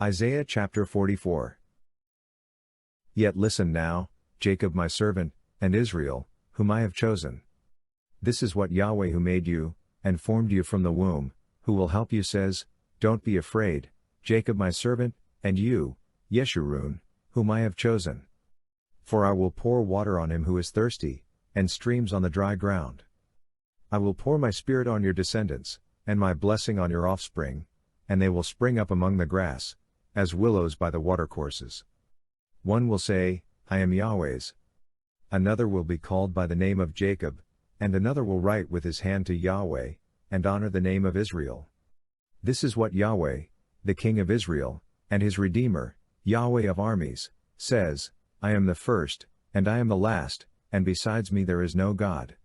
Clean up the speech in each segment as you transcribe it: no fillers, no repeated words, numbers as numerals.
Isaiah chapter 44. Yet listen now, Jacob my servant, and Israel, whom I have chosen. This is what Yahweh who made you, and formed you from the womb, who will help you says, don't be afraid, Jacob my servant, and you, Yeshurun, whom I have chosen. For I will pour water on him who is thirsty, and streams on the dry ground. I will pour my spirit on your descendants, and my blessing on your offspring, and they will spring up among the grass, as willows by the watercourses. One will say, I am Yahweh's. Another will be called by the name of Jacob, and another will write with his hand to Yahweh, and honor the name of Israel. This is what Yahweh, the King of Israel, and his Redeemer, Yahweh of armies, says, I am the first, and I am the last, and besides me there is no God.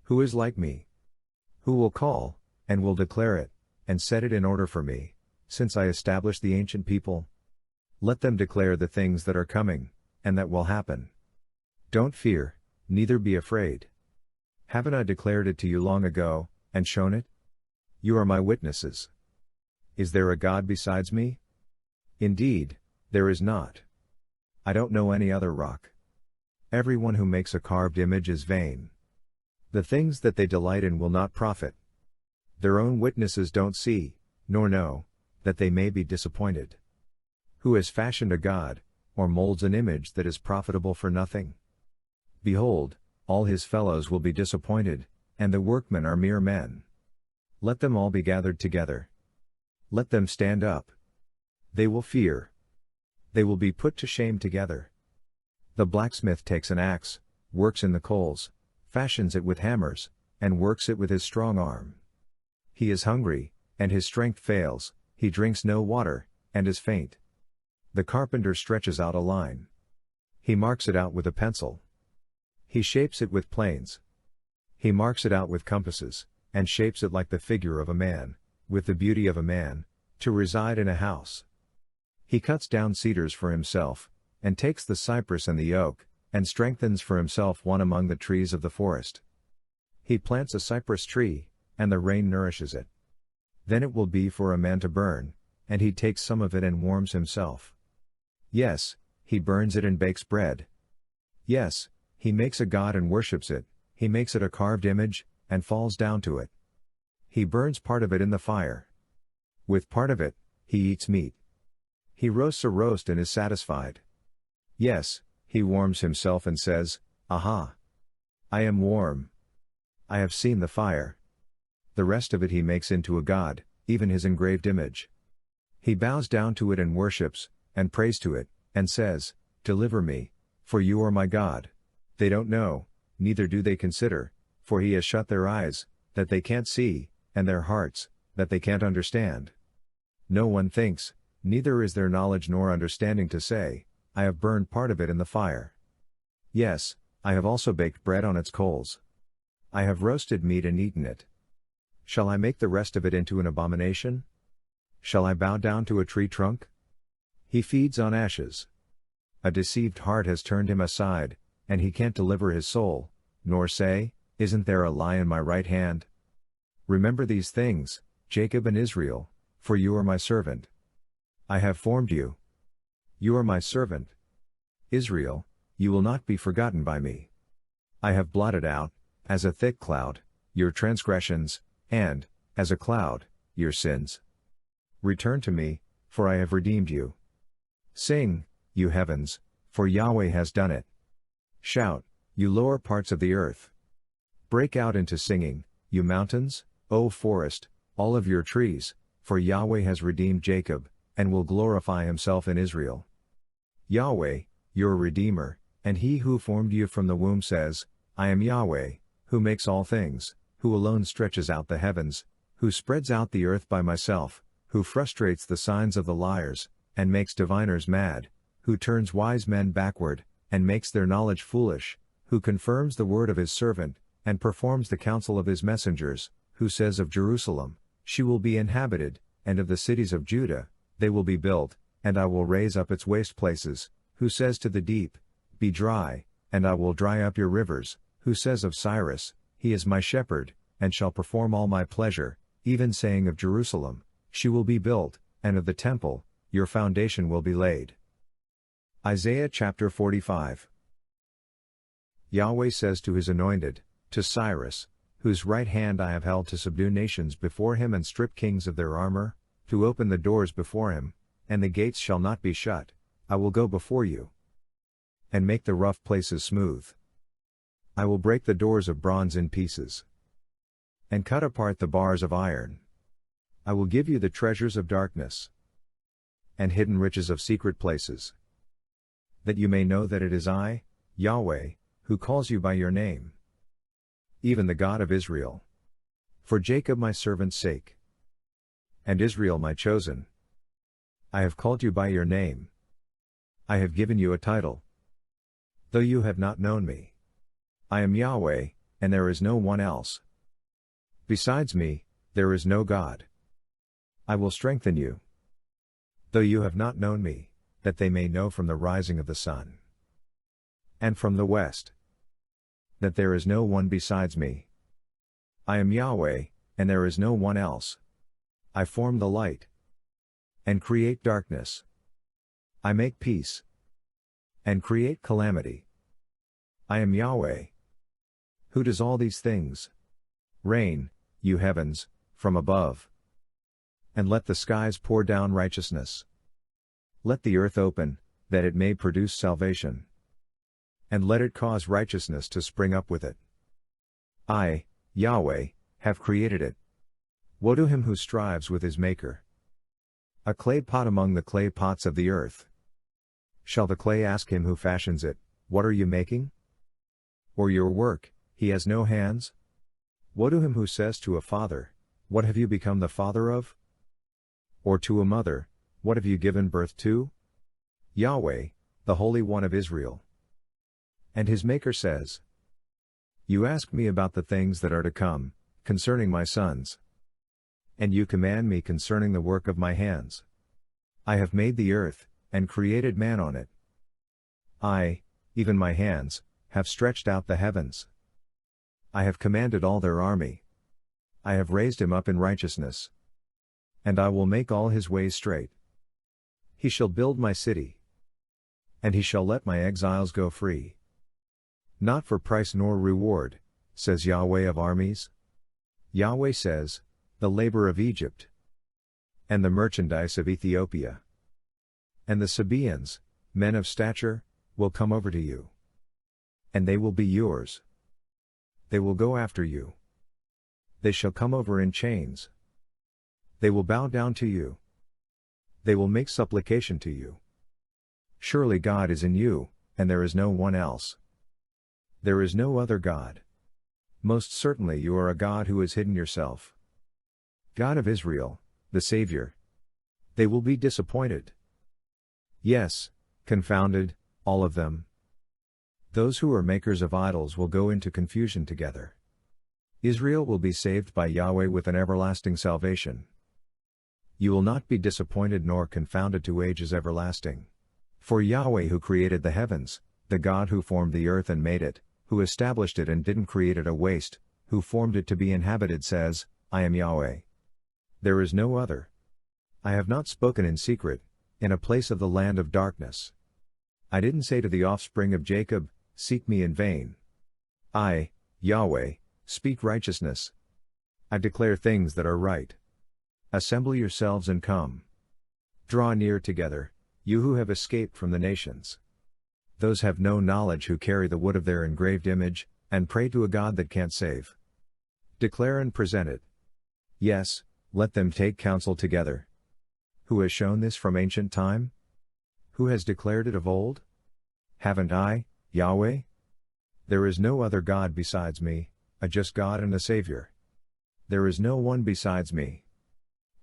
Who is like me? Who will call, and will declare it, and set it in order for me, since I established the ancient people? Let them declare the things that are coming, and that will happen. Don't fear, neither be afraid. Haven't I declared it to you long ago, and shown it? You are my witnesses. Is there a God besides me? Indeed, there is not. I don't know any other rock. Everyone who makes a carved image is vain. The things that they delight in will not profit. Their own witnesses don't see, nor know, that they may be disappointed. Who has fashioned a god, or molds an image that is profitable for nothing? Behold, all his fellows will be disappointed, and the workmen are mere men. Let them all be gathered together. Let them stand up. They will fear. They will be put to shame together. The blacksmith takes an axe, works in the coals, fashions it with hammers, and works it with his strong arm. He is hungry, and his strength fails, he drinks no water, and is faint. The carpenter stretches out a line. He marks it out with a pencil. He shapes it with planes. He marks it out with compasses, and shapes it like the figure of a man, with the beauty of a man, to reside in a house. He cuts down cedars for himself, and takes the cypress and the oak, and strengthens for himself one among the trees of the forest. He plants a cypress tree, and the rain nourishes it. Then it will be for a man to burn, and he takes some of it and warms himself. Yes, he burns it and bakes bread. Yes, he makes a god and worships it, he makes it a carved image, and falls down to it. He burns part of it in the fire. With part of it, he eats meat. He roasts a roast and is satisfied. Yes, he warms himself and says, Aha! I am warm. I have seen the fire. The rest of it he makes into a god, even his engraved image. He bows down to it and worships, and prays to it, and says, Deliver me, for you are my God. They don't know, neither do they consider, for he has shut their eyes, that they can't see, and their hearts, that they can't understand. No one thinks, neither is there knowledge nor understanding to say, I have burned part of it in the fire. Yes, I have also baked bread on its coals. I have roasted meat and eaten it. Shall I make the rest of it into an abomination? Shall I bow down to a tree trunk? He feeds on ashes. A deceived heart has turned him aside, and he can't deliver his soul, nor say, Isn't there a lie in my right hand? Remember these things, Jacob and Israel, for you are my servant. I have formed you. You are my servant. Israel, you will not be forgotten by me. I have blotted out, as a thick cloud, your transgressions, and, as a cloud, your sins. Return to me, for I have redeemed you. Sing, you heavens, for Yahweh has done it. Shout, you lower parts of the earth. Break out into singing, you mountains, O forest, all of your trees, for Yahweh has redeemed Jacob, and will glorify himself in Israel. Yahweh, your Redeemer, and he who formed you from the womb says, I am Yahweh, who makes all things, who alone stretches out the heavens, who spreads out the earth by myself, who frustrates the signs of the liars, and makes diviners mad, who turns wise men backward, and makes their knowledge foolish, who confirms the word of his servant, and performs the counsel of his messengers, who says of Jerusalem, She will be inhabited, and of the cities of Judah, they will be built, and I will raise up its waste places, who says to the deep, Be dry, and I will dry up your rivers, who says of Cyrus, He is my shepherd, and shall perform all my pleasure, even saying of Jerusalem, She will be built, and of the temple, your foundation will be laid. Isaiah chapter 45. Yahweh says to his anointed, to Cyrus, whose right hand I have held to subdue nations before him and strip kings of their armor, to open the doors before him, and the gates shall not be shut, I will go before you, and make the rough places smooth. I will break the doors of bronze in pieces, and cut apart the bars of iron. I will give you the treasures of darkness, and hidden riches of secret places, that you may know that it is I, Yahweh, who calls you by your name, even the God of Israel. For Jacob my servant's sake, and Israel my chosen, I have called you by your name. I have given you a title, though you have not known me. I am Yahweh, and there is no one else. Besides me, there is no God. I will strengthen you, though you have not known me, that they may know from the rising of the sun, and from the west, that there is no one besides me. I am Yahweh, and there is no one else. I form the light, and create darkness. I make peace, and create calamity. I am Yahweh, who does all these things. Rain, you heavens, from above, and let the skies pour down righteousness. Let the earth open, that it may produce salvation, and let it cause righteousness to spring up with it. I, Yahweh, have created it. Woe to him who strives with his maker. A clay pot among the clay pots of the earth. Shall the clay ask him who fashions it, what are you making? Or your work, he has no hands? Woe to him who says to a father, what have you become the father of? Or to a mother, what have you given birth to? Yahweh, the Holy One of Israel. And his Maker says, you ask me about the things that are to come, concerning my sons. And you command me concerning the work of my hands. I have made the earth, and created man on it. I, even my hands, have stretched out the heavens. I have commanded all their army. I have raised him up in righteousness, and I will make all his ways straight. He shall build my city, and he shall let my exiles go free. Not for price nor reward, says Yahweh of armies. Yahweh says, the labor of Egypt, and the merchandise of Ethiopia, and the Sabaeans, men of stature, will come over to you, and they will be yours. They will go after you. They shall come over in chains. They will bow down to you. They will make supplication to you. Surely God is in you, and there is no one else. There is no other God. Most certainly you are a God who has hidden yourself. God of Israel, the Savior. They will be disappointed. Yes, confounded, all of them. Those who are makers of idols will go into confusion together. Israel will be saved by Yahweh with an everlasting salvation. You will not be disappointed nor confounded to ages everlasting. For Yahweh who created the heavens, the God who formed the earth and made it, who established it and didn't create it a waste, who formed it to be inhabited says, I am Yahweh. There is no other. I have not spoken in secret, in a place of the land of darkness. I didn't say to the offspring of Jacob, seek me in vain. I, Yahweh, speak righteousness. I declare things that are right. Assemble yourselves and come. Draw near together, you who have escaped from the nations. Those have no knowledge who carry the wood of their engraved image, and pray to a God that can't save. Declare and present it. Yes, let them take counsel together. Who has shown this from ancient time? Who has declared it of old? Haven't I, Yahweh? There is no other God besides me, a just God and a Savior. There is no one besides me.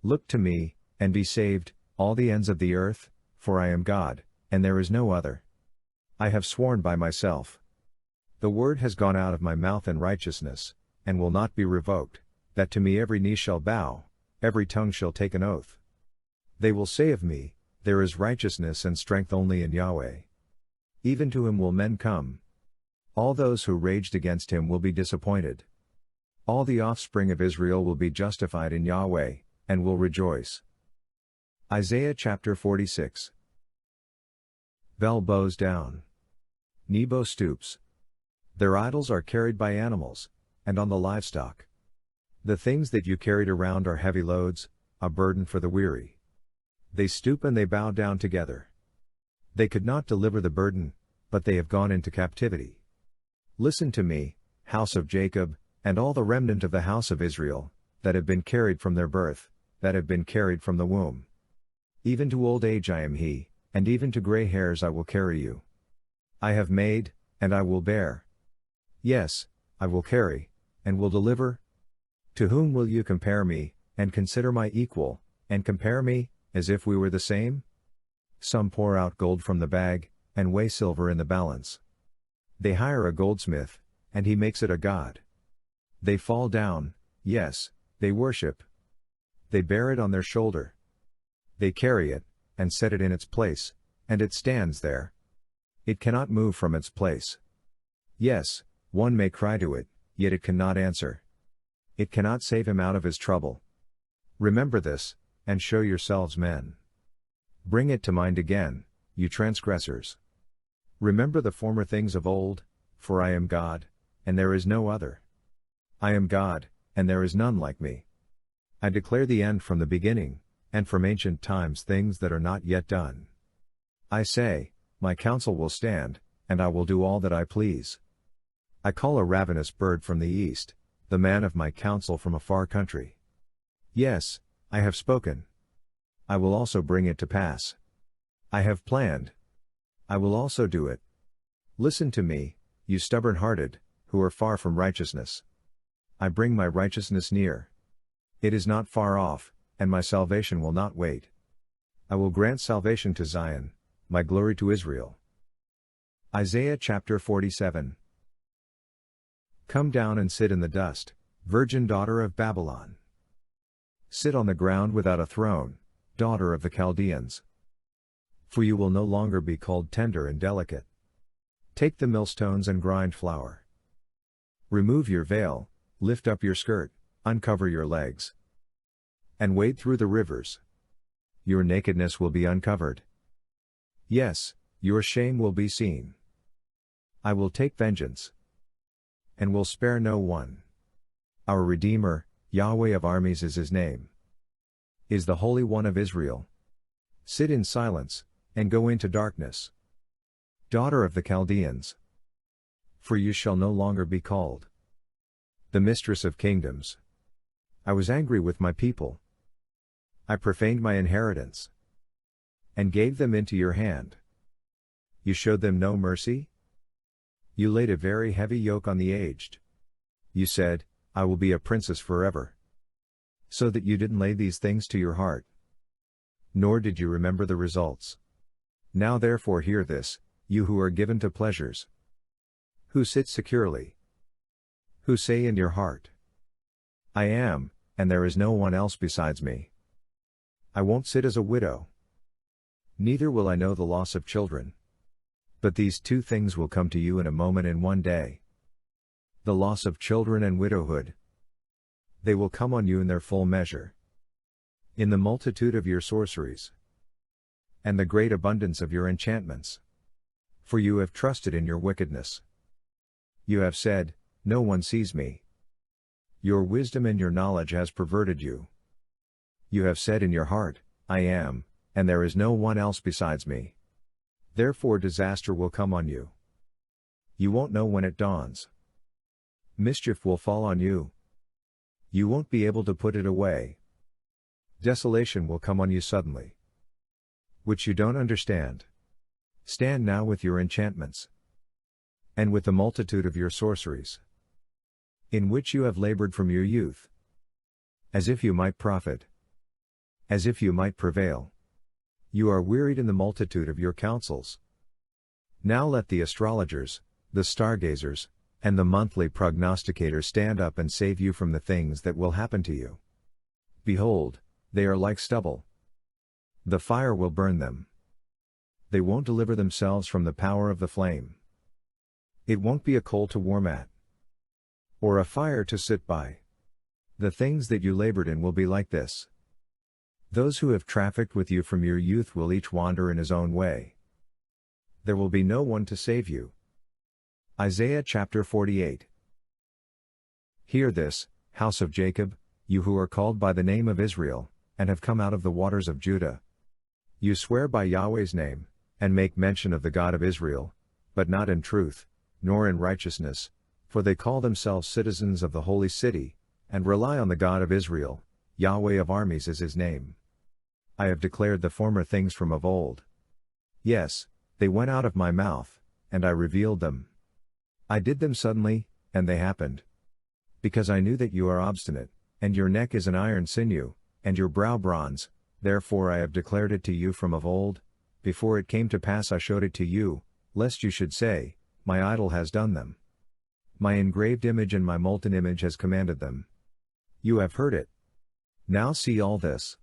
Look to me, and be saved, all the ends of the earth, for I am God, and there is no other. I have sworn by myself. The word has gone out of my mouth in righteousness, and will not be revoked, that to me every knee shall bow, every tongue shall take an oath. They will say of me, there is righteousness and strength only in Yahweh. Even to him will men come. All those who raged against him will be disappointed. All the offspring of Israel will be justified in Yahweh, and will rejoice. Isaiah chapter 46. Bel bows down. Nebo stoops. Their idols are carried by animals, and on the livestock. The things that you carried around are heavy loads, a burden for the weary. They stoop and they bow down together. They could not deliver the burden, but they have gone into captivity. Listen to me, house of Jacob, and all the remnant of the house of Israel, that have been carried from their birth, that have been carried from the womb. Even to old age I am he, and even to gray hairs I will carry you. I have made, and I will bear. Yes, I will carry, and will deliver. To whom will you compare me, and consider my equal, and compare me, as if we were the same? Some pour out gold from the bag, and weigh silver in the balance. They hire a goldsmith, and he makes it a god. They fall down, yes, they worship. They bear it on their shoulder. They carry it, and set it in its place, and it stands there. It cannot move from its place. Yes, one may cry to it, yet it cannot answer. It cannot save him out of his trouble. Remember this, and show yourselves men. Bring it to mind again, you transgressors. Remember the former things of old, for I am God, and there is no other. I am God, and there is none like me. I declare the end from the beginning, and from ancient times things that are not yet done. I say, my counsel will stand, and I will do all that I please. I call a ravenous bird from the east, the man of my counsel from a far country. Yes, I have spoken. I will also bring it to pass. I have planned. I will also do it. Listen to me, you stubborn-hearted, who are far from righteousness. I bring my righteousness near. It is not far off, and my salvation will not wait. I will grant salvation to Zion, my glory to Israel. Isaiah chapter 47. Come down and sit in the dust, virgin daughter of Babylon. Sit on the ground without a throne, daughter of the Chaldeans. For you will no longer be called tender and delicate. Take the millstones and grind flour. Remove your veil, lift up your skirt, uncover your legs, and wade through the rivers. Your nakedness will be uncovered. Yes, your shame will be seen. I will take vengeance, and will spare no one. Our Redeemer, Yahweh of armies is his name. Is the Holy One of Israel. Sit in silence, and go into darkness. Daughter of the Chaldeans. For you shall no longer be called the mistress of kingdoms. I was angry with my people. I profaned my inheritance, and gave them into your hand. You showed them no mercy? You laid a very heavy yoke on the aged. You said, I will be a princess forever. So that you didn't lay these things to your heart, nor did you remember the results. Now therefore hear this, you who are given to pleasures, who sit securely, who say in your heart, I am, and there is no one else besides me. I won't sit as a widow, neither will I know the loss of children. But these two things will come to you in a moment, in one day. The loss of children and widowhood. They will come on you in their full measure. In the multitude of your sorceries, and the great abundance of your enchantments. For you have trusted in your wickedness. You have said, no one sees me. Your wisdom and your knowledge has perverted you. You have said in your heart, I am, and there is no one else besides me. Therefore disaster will come on you. You won't know when it dawns. Mischief will fall on you. You won't be able to put it away. Desolation will come on you suddenly, which you don't understand. Stand now with your enchantments, and with the multitude of your sorceries, in which you have labored from your youth, as if you might profit, as if you might prevail. You are wearied in the multitude of your counsels. Now let the astrologers, the stargazers, and the monthly prognosticators stand up and save you from the things that will happen to you. Behold, they are like stubble. The fire will burn them. They won't deliver themselves from the power of the flame. It won't be a coal to warm at, or a fire to sit by. The things that you labored in will be like this. Those who have trafficked with you from your youth will each wander in his own way. There will be no one to save you. Isaiah chapter 48. Hear this, house of Jacob, you who are called by the name of Israel, and have come out of the waters of Judah. You swear by Yahweh's name, and make mention of the God of Israel, but not in truth, nor in righteousness, for they call themselves citizens of the holy city, and rely on the God of Israel. Yahweh of armies is his name. I have declared the former things from of old. Yes, they went out of my mouth, and I revealed them. I did them suddenly, and they happened. Because I knew that you are obstinate, and your neck is an iron sinew, and your brow bronze, therefore I have declared it to you from of old. Before it came to pass I showed it to you, lest you should say, my idol has done them. My engraved image and my molten image has commanded them. You have heard it. Now see all this.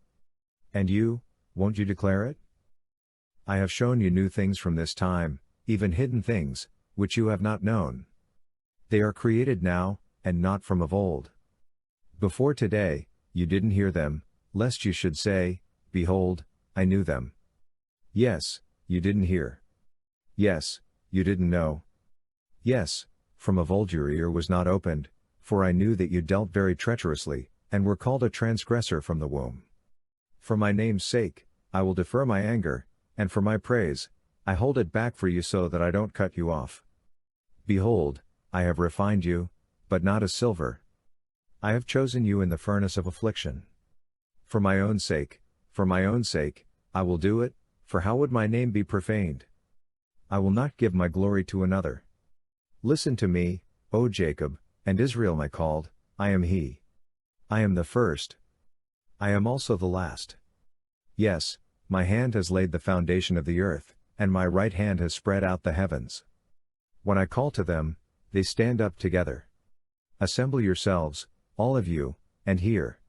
And you, won't you declare it? I have shown you new things from this time, even hidden things, which you have not known. They are created now, and not from of old. Before today, you didn't hear them, lest you should say, behold, I knew them. Yes, you didn't hear. Yes, you didn't know. Yes, from of old your ear was not opened, for I knew that you dealt very treacherously, and were called a transgressor from the womb. For my name's sake, I will defer my anger, and for my praise, I hold it back for you so that I don't cut you off. Behold, I have refined you, but not as silver. I have chosen you in the furnace of affliction. For my own sake, I will do it, for how would my name be profaned? I will not give my glory to another. Listen to me, O Jacob, and Israel my called, I am he. I am the first. I am also the last. Yes, my hand has laid the foundation of the earth, and my right hand has spread out the heavens. When I call to them, they stand up together. Assemble yourselves, all of you, and hear.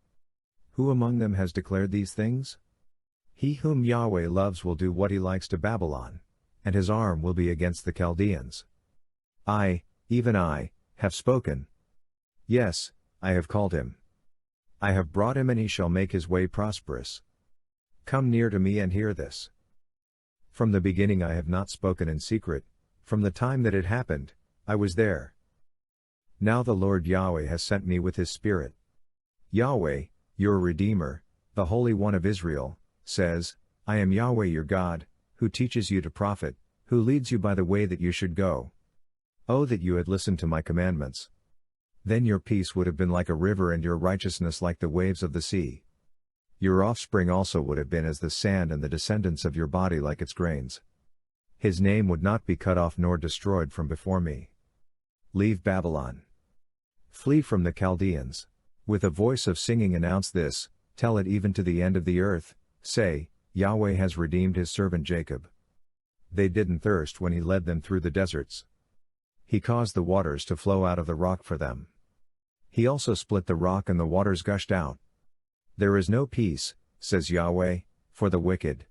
Who among them has declared these things? He whom Yahweh loves will do what he likes to Babylon, and his arm will be against the Chaldeans. I, even I, have spoken. Yes, I have called him. I have brought him, and he shall make his way prosperous. Come near to me and hear this. From the beginning I have not spoken in secret, from the time that it happened, I was there. Now the Lord Yahweh has sent me with his Spirit. Yahweh, your Redeemer, the Holy One of Israel, says, I am Yahweh your God, who teaches you to profit, who leads you by the way that you should go. Oh, that you had listened to my commandments! Then your peace would have been like a river and your righteousness like the waves of the sea. Your offspring also would have been as the sand and the descendants of your body like its grains. His name would not be cut off nor destroyed from before me. Leave Babylon. Flee from the Chaldeans. With a voice of singing announce this, tell it even to the end of the earth, say, Yahweh has redeemed his servant Jacob. They didn't thirst when he led them through the deserts. He caused the waters to flow out of the rock for them. He also split the rock and the waters gushed out. There is no peace, says Yahweh, for the wicked.